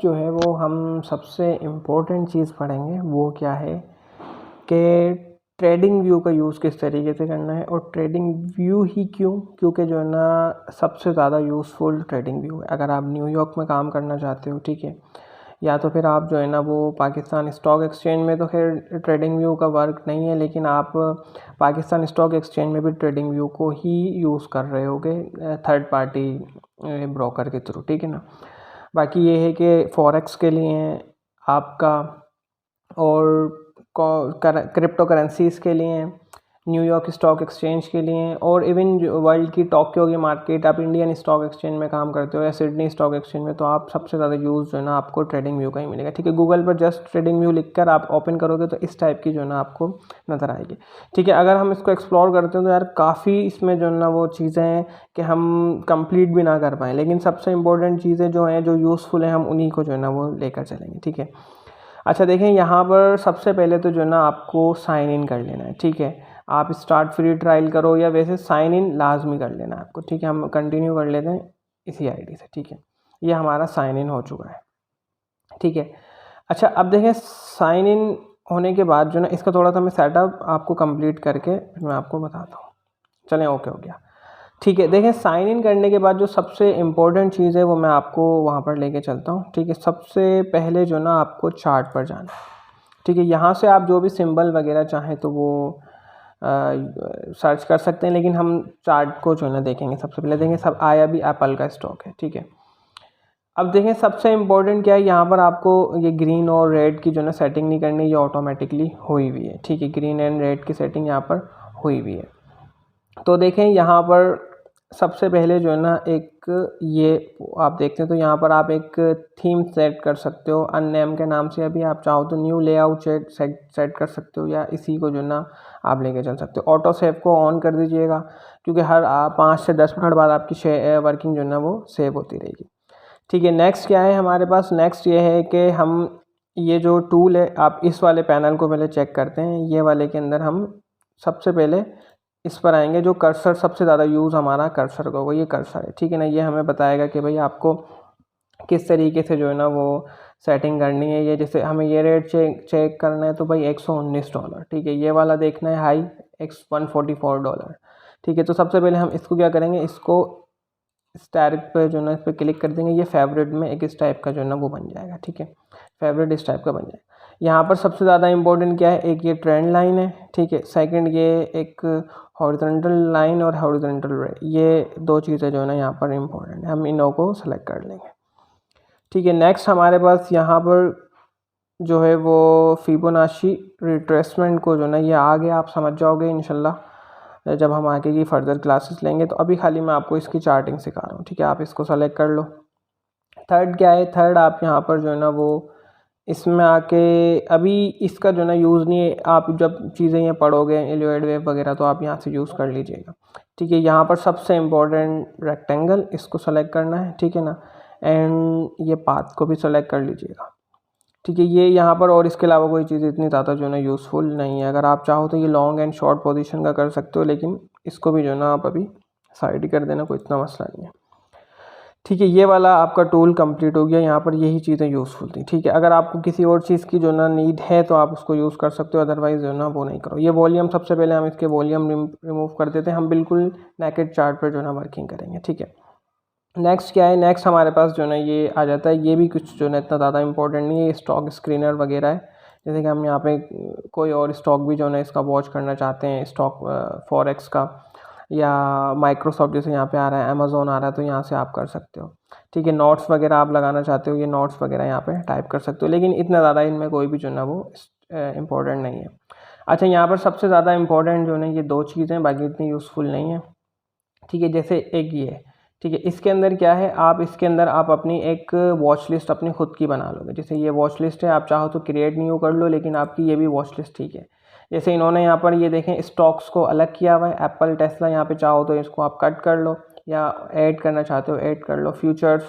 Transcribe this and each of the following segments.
जो है वो हम सबसे इम्पोर्टेंट चीज़ पढ़ेंगे वो क्या है कि ट्रेडिंग व्यू का यूज़ किस तरीके से करना है। और ट्रेडिंग व्यू ही क्यों, क्योंकि जो है ना सबसे ज़्यादा यूज़फुल ट्रेडिंग व्यू है। अगर आप न्यूयॉर्क में काम करना चाहते हो, ठीक है, या तो फिर आप जो है ना वो पाकिस्तान स्टॉक एक्सचेंज में, तो खैर ट्रेडिंग व्यू का वर्क नहीं है, लेकिन आप पाकिस्तान स्टॉक एक्सचेंज में भी ट्रेडिंग व्यू को ही यूज़ कर रहे होगे थर्ड पार्टी ब्रोकर के थ्रू, ठीक है ना। बाकी ये है कि फॉरेक्स के लिए आपका, और क्रिप्टो करेंसीज़ के लिए, न्यूयॉर्क स्टॉक एक्सचेंज के लिए, और इवन वर्ल्ड की टोक्यो की मार्केट, आप इंडियन स्टॉक एक्सचेंज में काम करते हो या सिडनी स्टॉक एक्सचेंज में, तो आप सबसे ज़्यादा यूज़ जो है ना आपको ट्रेडिंग व्यू का ही मिलेगा, ठीक है। गूगल पर जस्ट ट्रेडिंग व्यू लिखकर आप ओपन करोगे तो इस टाइप की जो है ना आपको नज़र आएगी, ठीक है। अगर हम इसको एक्सप्लोर करते हैं तो यार काफ़ी इसमें जो है ना वो चीज़ें हैं कि हम कंप्लीट भी ना कर पाएँ, लेकिन सबसे इंपॉर्टेंट चीज़ें जो हैं जो यूज़फुल हैं हम उन्हीं को जो है ना वो लेकर चलेंगे, ठीक है। अच्छा देखें, यहाँ पर सबसे पहले तो जो है ना आपको साइन इन कर लेना है, ठीक है। आप स्टार्ट फ्री ट्रायल करो या वैसे साइन इन लाजमी कर लेना है आपको, ठीक है। हम कंटिन्यू कर लेते हैं इसी आईडी से, ठीक है। ये हमारा साइन इन हो चुका है, ठीक है। अच्छा अब देखें, साइन इन होने के बाद जो ना इसका थोड़ा सा मैं सेटअप आपको कंप्लीट करके फिर मैं आपको बताता हूँ। चलें, ओके हो गया, ठीक है। देखें, साइन इन करने के बाद जो सबसे इम्पोर्टेंट चीज़ है वो मैं आपको वहाँ पर लेके चलता हूँ, ठीक है। सबसे पहले जो ना आपको चार्ट पर जाना है, ठीक है। यहाँ से आप जो भी सिंबल वगैरह चाहें तो वो सर्च कर सकते हैं, लेकिन हम चार्ट को जो है ना देखेंगे। सबसे पहले देखेंगे, सब आया भी एप्पल का स्टॉक है, ठीक है। अब देखें सबसे इम्पोर्टेंट क्या है, यहाँ पर आपको ये ग्रीन और रेड की जो है ना सेटिंग नहीं करनी, ये ऑटोमेटिकली हुई हुई है, ठीक है। ग्रीन एंड रेड की सेटिंग यहाँ पर हुई हुई है। तो देखें यहाँ पर सबसे पहले जो है ना एक ये आप देखते हैं तो यहाँ पर आप एक थीम सेट कर सकते हो अननेम के नाम से। अभी आप चाहो तो न्यू लेआउट सेट कर सकते हो, या इसी को जो है ना आप लेके चल सकते हो। ऑटो सेव को ऑन कर दीजिएगा, क्योंकि हर 5 से 10 मिनट बाद आपकी वर्किंग जो है ना वो सेव होती रहेगी, ठीक है। नेक्स्ट क्या है हमारे पास, नेक्स्ट ये है कि हम ये जो टूल है, आप इस वाले पैनल को पहले चेक करते हैं। ये वाले के अंदर हम सबसे पहले इस पर आएंगे, जो कर्सर सबसे ज़्यादा यूज़ हमारा कर्सर का होगा, ये कर्सर है, ठीक है ना। ये हमें बताएगा कि भाई आपको किस तरीके से जो है ना वो सेटिंग करनी है। ये जैसे हमें ये रेट चेक करना है तो भाई $119, ठीक है। ये वाला देखना है हाई $144, ठीक है। तो सबसे पहले हम इसको क्या करेंगे, इसको इस टाइप पे जो है ना इस पर क्लिक कर देंगे। ये फेवरेट में एक इस टाइप का जो है ना वो बन जाएगा, ठीक है। फेवरेट इस टाइप का बन जाएगा। यहाँ पर सबसे ज़्यादा इंपॉर्टेंट क्या है, एक ये ट्रेंड लाइन है, ठीक है। सेकंड ये एक हॉरिजॉन्टल लाइन और हॉरिजॉन्टल रे, ये दो चीज़ें जो है ना यहाँ पर इम्पोर्टेंट है, हम इनों को सेलेक्ट कर लेंगे, ठीक है। नेक्स्ट हमारे पास यहाँ पर जो है वो फिबोनाची रिट्रेसमेंट को जो ना ये आगे आप समझ जाओगे इंशाल्लाह जब हम आगे की फर्दर क्लासेस लेंगे। तो अभी खाली मैं आपको इसकी चार्टिंग सिखा रहा हूँ, ठीक है। आप इसको सेलेक्ट कर लो। थर्ड क्या है, थर्ड आप यहाँ पर जो है ना वो इसमें आके अभी इसका जो है ना यूज़ नहीं है, आप जब चीज़ें ये पढ़ोगे एलिवेट वेव वगैरह तो आप यहाँ से यूज़ कर लीजिएगा, ठीक है। यहाँ पर सबसे इम्पोर्टेंट रेक्टेंगल, इसको सेलेक्ट करना है, ठीक है ना। एंड ये पाथ को भी सेलेक्ट कर लीजिएगा, ठीक है। ये यहाँ पर और इसके अलावा कोई चीज़ इतनी ज़्यादा जो है ना यूज़फुल नहीं है। अगर आप चाहो तो ये लॉन्ग एंड शॉर्ट पोजीशन का कर सकते हो, लेकिन इसको भी जो है ना आप अभी साइड ही कर देना, कोई इतना मसला नहीं है, ठीक है। ये वाला आपका टूल कंप्लीट हो गया। यहाँ पर यही चीज़ें यूज़फुल थी, ठीक है। अगर आपको किसी और चीज़ की जो ना नीड है तो आप उसको यूज़ कर सकते हो, अदरवाइज़ जो है ना वो नहीं करो। ये वॉल्यूम, सबसे पहले हम इसके वॉल्यूम रिमूव कर देते हैं। हम बिल्कुल नेकेड चार्ट पर जो है ना वर्किंग करेंगे, ठीक है। नेक्स्ट क्या है, नेक्स्ट हमारे पास जो है ना ये आ जाता है, ये भी कुछ जो है ना इतना ज़्यादा इंपॉर्टेंट नहीं है, ये स्टॉक स्क्रीनर वगैरह है। जैसे कि हम यहाँ पे कोई और स्टॉक भी जो है ना इसका वॉच करना चाहते हैं, स्टॉक फॉरेक्स का, या माइक्रोसॉफ्ट जैसे यहाँ पे आ रहा है, अमेज़ोन आ रहा है, तो यहाँ से आप कर सकते हो, ठीक है। नोट्स वगैरह आप लगाना चाहते हो, ये नोट्स वगैरह यहाँ पे टाइप कर सकते हो, लेकिन इतना ज़्यादा इनमें कोई भी जो है ना वो इम्पोर्टेंट नहीं है। अच्छा, यहाँ पर सबसे ज़्यादा इंपॉर्टेंट जो है ना ये दो चीज़ें, बाकी इतनी यूज़फुल नहीं है, ठीक है। जैसे एक ये, ठीक है, इसके अंदर क्या है, आप इसके अंदर आप अपनी एक वॉच लिस्ट अपनी खुद की बना लोगे। जैसे ये वॉच लिस्ट है, आप चाहो तो क्रिएट न्यू कर लो, लेकिन आपकी ये भी वॉच लिस्ट, ठीक है। जैसे इन्होंने यहाँ पर ये देखें स्टॉक्स को अलग किया हुआ है, एप्पल टेस्ला, यहाँ पे चाहो तो इसको आप कट कर लो, या ऐड करना चाहते हो ऐड कर लो। फ्यूचर्स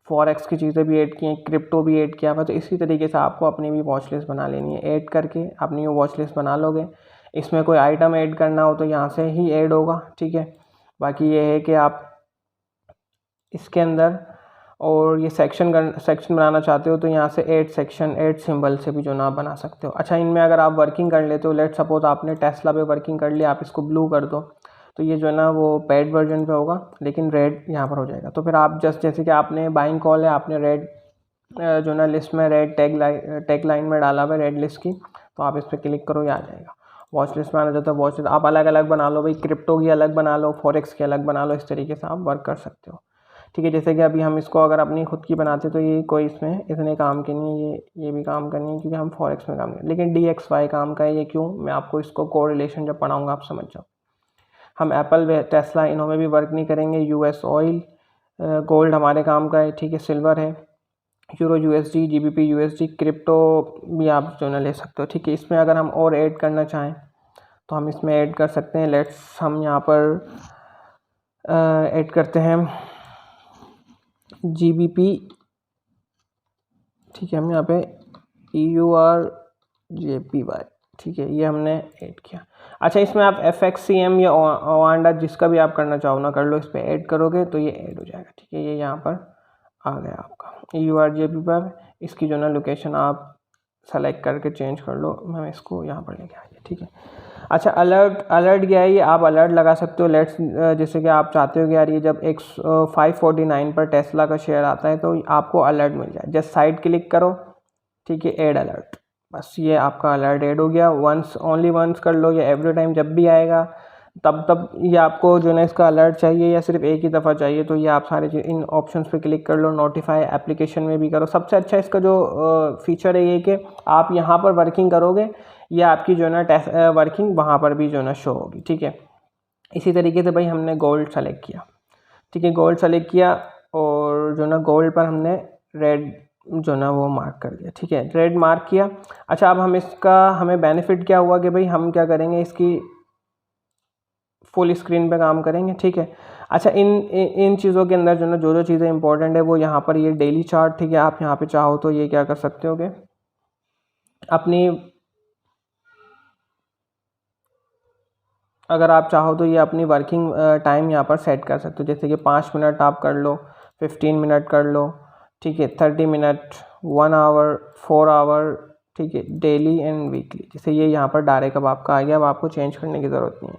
फॉरेक्स की चीज़ें भी ऐड की हैं, क्रिप्टो भी ऐड किया हुआ है। तो इसी तरीके से आपको अपनी भी वॉच लिस्ट बना लेनी है। ऐड करके अपनी वॉच लिस्ट बना लोगे। इसमें कोई आइटम ऐड करना हो तो यहाँ से ही ऐड होगा, ठीक है। बाकी ये है कि आप इसके अंदर और ये सेक्शन बनाना चाहते हो तो यहाँ से ऐड सेक्शन, ऐड सिंबल से भी जो ना आप बना सकते हो। अच्छा, इनमें अगर आप वर्किंग कर लेते हो, लेट सपोज आपने टेस्ला पे वर्किंग कर लिया, आप इसको ब्लू कर दो तो ये जो है ना वो पेड वर्जन पे होगा, लेकिन रेड यहाँ पर हो जाएगा। तो फिर आप जैसे कि आपने बाइंग कॉल है, आपने रेड जो ना लिस्ट में रेड टैग लाइन में डाला हुआ है रेड लिस्ट की, तो आप इस पर क्लिक करो, ये आ जाएगा। वॉच लिस्ट में आना चाहता है, वॉच लिस्ट आप अलग अलग बना लो भाई, क्रिप्टो की अलग बना लो, फॉरेक्स की अलग बना लो, इस तरीके से आप वर्क कर सकते हो। ठीक है, जैसे कि अभी हम इसको अगर अपनी खुद की बनाते तो ये कोई इसमें इतने काम की नहीं है, ये भी काम करनी है क्योंकि हम फॉरेक्स में काम करें, लेकिन DXY काम का है। ये क्यों, मैं आपको इसको कोरिलेशन जब पढ़ाऊँगा आप समझ जाओ। हम एप्पल, टेस्ला इन्हों में भी वर्क नहीं करेंगे। US ऑयल, गोल्ड हमारे काम का है, ठीक है, सिल्वर है, euro USD, GBP USD, crypto भी आप जो ना ले सकते हो। ठीक है, इसमें अगर हम और ऐड करना चाहें तो हम इसमें ऐड कर सकते हैं। लेट्स हम यहाँ पर ऐड करते हैं GBP, ठीक है, हम यहाँ पे EURJPY, ठीक है, ये हमने ऐड किया। अच्छा, इसमें आप FXCM या ओवांडा जिसका भी आप करना चाहो ना कर लो, इस पर ऐड करोगे तो ये ऐड हो जाएगा। ठीक है, ये यहाँ पर आ गया आपका EURJPY पर। इसकी जो ना लोकेशन आप सेलेक्ट करके चेंज कर लो, मैं इसको यहाँ पर लेके आ गया। ठीक है, अच्छा, अलर्ट क्या है, ये आप अलर्ट लगा सकते हो। लेट्स जैसे कि आप चाहते हो कि यार ये जब 549 पर टेस्ला का शेयर आता है तो आपको अलर्ट मिल जाए, जस्ट साइड क्लिक करो, ठीक है, ऐड अलर्ट, बस ये आपका अलर्ट ऐड हो गया। ओनली वंस कर लो, या एवरी टाइम जब भी आएगा तब ये आपको जो है इसका अलर्ट चाहिए या सिर्फ एक ही दफ़ा चाहिए, तो ये आप सारे इन ऑप्शंस पे क्लिक कर लो। नोटिफाई एप्लीकेशन में भी करो। सबसे अच्छा इसका जो फीचर है ये कि आप यहाँ पर वर्किंग करोगे या आपकी जो है ना वर्किंग वहाँ पर भी जो है ना शो होगी। ठीक है, इसी तरीके से भाई हमने गोल्ड सेलेक्ट किया, ठीक है, गोल्ड सेलेक्ट किया और जो ना गोल्ड पर हमने रेड जो ना वो मार्क कर दिया। ठीक है, रेड मार्क किया। अच्छा, अब हमें बेनिफिट क्या हुआ कि भाई हम क्या करेंगे, इसकी फुल स्क्रीन पे काम करेंगे। ठीक है, अच्छा, इन चीज़ों के अंदर जो ना जो चीज़ें इंपॉर्टेंट है वो यहाँ पर ये डेली चार्ट, ठीक है, आप यहाँ पे चाहो तो ये क्या कर सकते हो कि अपनी, अगर आप चाहो तो ये अपनी वर्किंग टाइम यहाँ पर सेट कर सकते हो, जैसे कि 5 मिनट आप कर लो, 15 मिनट कर लो, ठीक है, 30 मिनट, 1 आवर, 4 आवर, ठीक है, डेली एंड वीकली। जैसे ये यहाँ पर डायरेक्ट अब आपका आ गया, अब आपको चेंज करने की ज़रूरत नहीं है।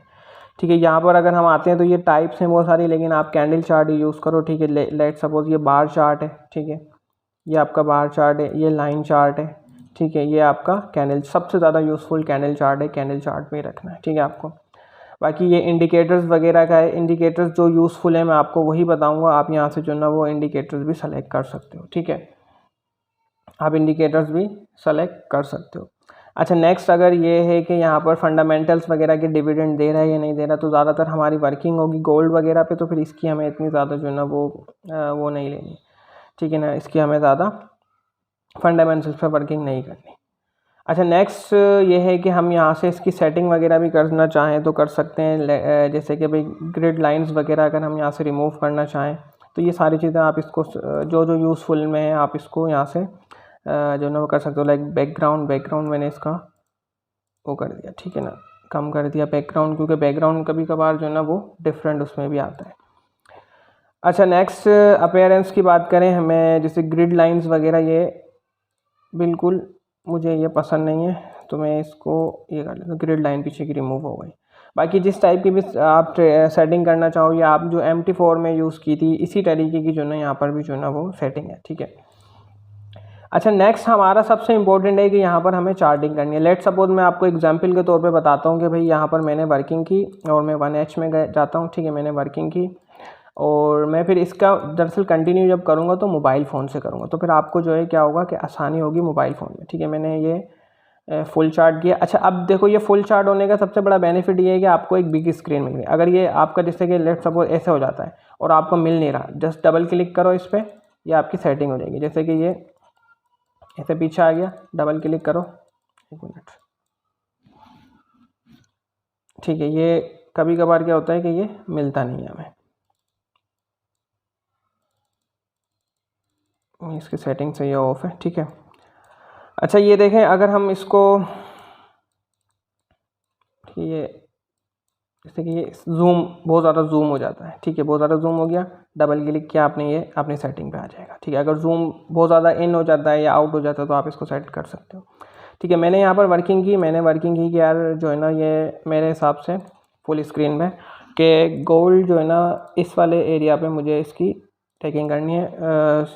ठीक है, यहाँ पर अगर हम आते हैं तो ये टाइप्स हैं बहुत सारी, लेकिन आप कैंडल चार्ट ही यूज़ करो। ठीक है, लेट सपोज ये बार चार्ट है, ठीक है, ये आपका बार चार्ट है, ये लाइन चार्ट है, ठीक है, ये आपका कैंडल, सबसे ज़्यादा यूज़फुल कैंडल चार्ट है, कैंडल चार्ट पे ही रखना है। ठीक है आपको, बाकी ये इंडिकेटर्स वगैरह का है, इंडिकेटर्स जो यूज़फुल है मैं आपको वही बताऊंगा, आप यहाँ से जो ना वो इंडिकेटर्स भी सेलेक्ट कर सकते हो। ठीक है, आप इंडिकेटर्स भी सेलेक्ट कर सकते हो। अच्छा, नेक्स्ट अगर ये है कि यहाँ पर फंडामेंटल्स वगैरह के डिविडेंड दे रहा है या नहीं दे रहा, तो ज़्यादातर हमारी वर्किंग होगी गोल्ड वगैरह पे, तो फिर इसकी हमें इतनी ज़्यादा जो है ना वो नहीं लेनी, ठीक है ना, इसकी हमें ज़्यादा फंडामेंटल्स पर वर्किंग नहीं करनी। अच्छा, नेक्स्ट ये है कि हम यहाँ से इसकी सेटिंग वगैरह भी करना चाहें तो कर सकते हैं, जैसे कि भाई ग्रिड लाइंस वगैरह अगर हम यहाँ से रिमूव करना चाहें तो ये सारी चीज़ें आप इसको जो यूज़फुल में है आप इसको यहाँ से जो ना वो कर सकते हो। लाइक बैकग्राउंड मैंने इसका वो कर दिया, ठीक है ना, कम कर दिया बैकग्राउंड, क्योंकि बैकग्राउंड कभी कभार जो है ना वो डिफरेंट उसमें भी आता है। अच्छा, नेक्स्ट अपीयरेंस की बात करें, हमें जैसे ग्रिड लाइंस वगैरह ये बिल्कुल मुझे ये पसंद नहीं है, तो मैं इसको ये कर लेता हूँ, ग्रिड लाइन पीछे की रिमूव हो गई। बाकी जिस टाइप की भी आप सेटिंग करना चाहो या आप जो MT4 में यूज़ की थी इसी तरीके की जो ना यहाँ पर भी जो ना वो सेटिंग है। ठीक है, अच्छा, नेक्स्ट हमारा सबसे इम्पोर्टेंट है कि यहाँ पर हमें चार्टिंग करनी है। लेट सपोज मैं आपको एग्जांपल के तौर पे बताता हूँ कि भाई यहाँ पर मैंने वर्किंग की और मैं 1H में जाता हूँ। ठीक है, मैंने वर्किंग की और मैं फिर इसका दरअसल कंटिन्यू जब करूँगा तो मोबाइल फ़ोन से करूँगा, तो फिर आपको जो है क्या होगा कि आसानी होगी मोबाइल फ़ोन में। ठीक है, मैंने ये फुल चार्ट किया। अच्छा, अब देखो ये फुल चार्ट होने का सबसे बड़ा बेनिफिट ये है कि आपको एक बिग स्क्रीन मिल गई। अगर ये आपका जैसे कि लेट सपोज ऐसे हो जाता है और आपको मिल नहीं रहा, जस्ट डबल क्लिक करो इस पर, ये आपकी सेटिंग हो जाएगी। जैसे कि ये ऐसे पीछे आ गया, डबल क्लिक करो, 1 मिनट, ठीक है, ये कभी कभार क्या होता है कि ये मिलता नहीं है हमें, इसकी सेटिंग से ये ऑफ है। ठीक है, अच्छा, ये देखें अगर हम इसको, ये जैसे कि ये जूम बहुत ज़्यादा जूम हो जाता है, ठीक है, बहुत ज़्यादा जूम हो गया, डबल क्लिक किया आपने, ये अपनी सेटिंग पे आ जाएगा, ठीक है। अगर जूम बहुत ज़्यादा इन हो जाता है या आउट हो जाता है तो आप इसको सेट कर सकते हो, ठीक है। मैंने यहाँ पर वर्किंग की कि यार जो है ना ये मेरे हिसाब से फुल स्क्रीन में कि गोल्ड जो है ना इस वाले एरिया पे मुझे इसकी टेकिंग करनी है,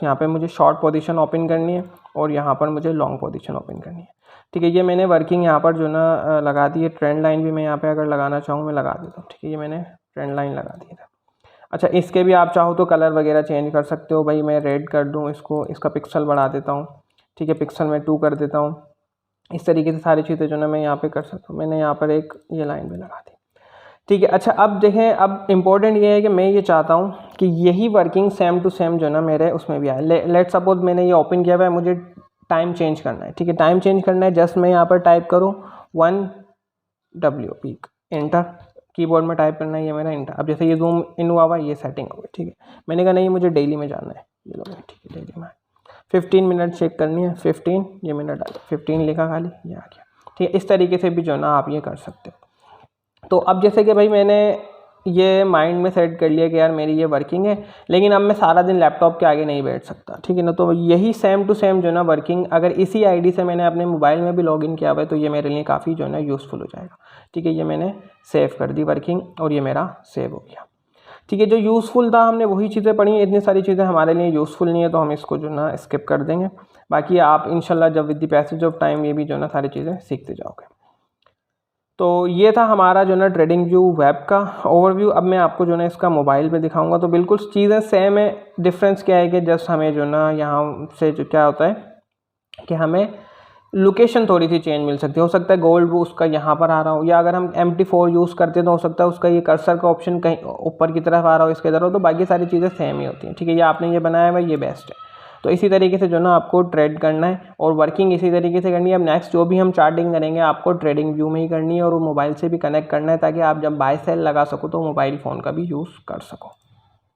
यहाँ पे मुझे शॉर्ट पोजीशन ओपन करनी है और यहाँ पर मुझे लॉन्ग पोजीशन ओपन करनी है, ठीक है। ये मैंने वर्किंग यहाँ पर जो ना लगा दी है। ट्रेंड लाइन भी मैं यहाँ पे अगर लगाना चाहूँ मैं लगा देता हूँ, ठीक है। ये मैंने ट्रेंड लाइन लगा दी है। अच्छा, इसके भी आप चाहो तो कलर वगैरह चेंज कर सकते हो, भाई मैं रेड कर दूँ इसको, इसका पिक्सल बढ़ा देता हूँ, ठीक है, पिक्सल मैं 2 कर देता हूँ। इस तरीके से सारी चीज़ें जो ना मैं यहाँ पे कर सकता हूँ। मैंने यहाँ पर एक ये लाइन भी लगा दी, ठीक है। अच्छा, अब देखें, अब इम्पोर्टेंट ये है कि मैं ये चाहता हूँ कि यही वर्किंग सेम टू सेम जो ना मेरे उसमें भी आए। लेट सपोज मैंने ये ओपन किया हुआ है, मुझे टाइम चेंज करना है, ठीक है, टाइम चेंज करना है। जस्ट मैं यहाँ पर टाइप करूँ 1W पीक, एंटर, कीबोर्ड में टाइप करना है, ये मेरा एंटर। अब जैसे ये जूम इन हुआ ये सेटिंग हो गई, ठीक है। मैंने कहा नहीं मुझे डेली में जाना है, ये लो, ठीक है, डेली में 15 मिनट चेक करनी है, 15 ये मिनट आ गया, 15 लिखा खाली, ये आ गया, ठीक है। इस तरीके से भी जो ना आप ये कर सकते हो। तो अब जैसे कि भाई मैंने ये माइंड में सेट कर लिया कि यार मेरी ये वर्किंग है, लेकिन अब मैं सारा दिन लैपटॉप के आगे नहीं बैठ सकता, ठीक है ना। तो यही सेम टू सेम जो ना वर्किंग अगर इसी आईडी से मैंने अपने मोबाइल में भी लॉगिन किया हुआ है तो ये मेरे लिए काफ़ी जो है ना यूज़फुल हो जाएगा, ठीक है। ये मैंने सेव कर दी वर्किंग और ये मेरा सेव हो गया, ठीक है। जो यूज़फुल था हमने वही चीज़ें पढ़ी, इतनी सारी चीज़ें हमारे लिए यूज़फुल नहीं है तो हम इसको जो ना स्किप कर देंगे। बाकी आप इंशाल्लाह जब with the passage of time ये भी जो ना सारी चीज़ें सीखते जाओगे। तो ये था हमारा जो ना ट्रेडिंग व्यू वेब का ओवरव्यू। अब मैं आपको जो ना इसका मोबाइल पे दिखाऊंगा। तो बिल्कुल चीज़ें सेम है, डिफरेंस क्या है कि जस्ट हमें जो ना यहाँ से जो क्या होता है कि हमें लोकेशन थोड़ी सी चेंज मिल सकती है। हो सकता है गोल्ड वो उसका यहाँ पर आ रहा हो, या अगर हम MT4 यूज़ करते हैं तो हो सकता है उसका ये कर्सर का ऑप्शन कहीं ऊपर की तरफ आ रहा हो, इसके इधर हो, तो बाकी सारी चीज़ें सेम ही होती हैं, ठीक है। ये आपने ये बनाया हुआ ये बेस्ट है। तो इसी तरीके से जो ना आपको ट्रेड करना है और वर्किंग इसी तरीके से करनी है। अब नेक्स्ट जो भी हम चार्टिंग करेंगे आपको ट्रेडिंग व्यू में ही करनी है और वो मोबाइल से भी कनेक्ट करना है ताकि आप जब बाय सेल लगा सको तो मोबाइल फ़ोन का भी यूज़ कर सको।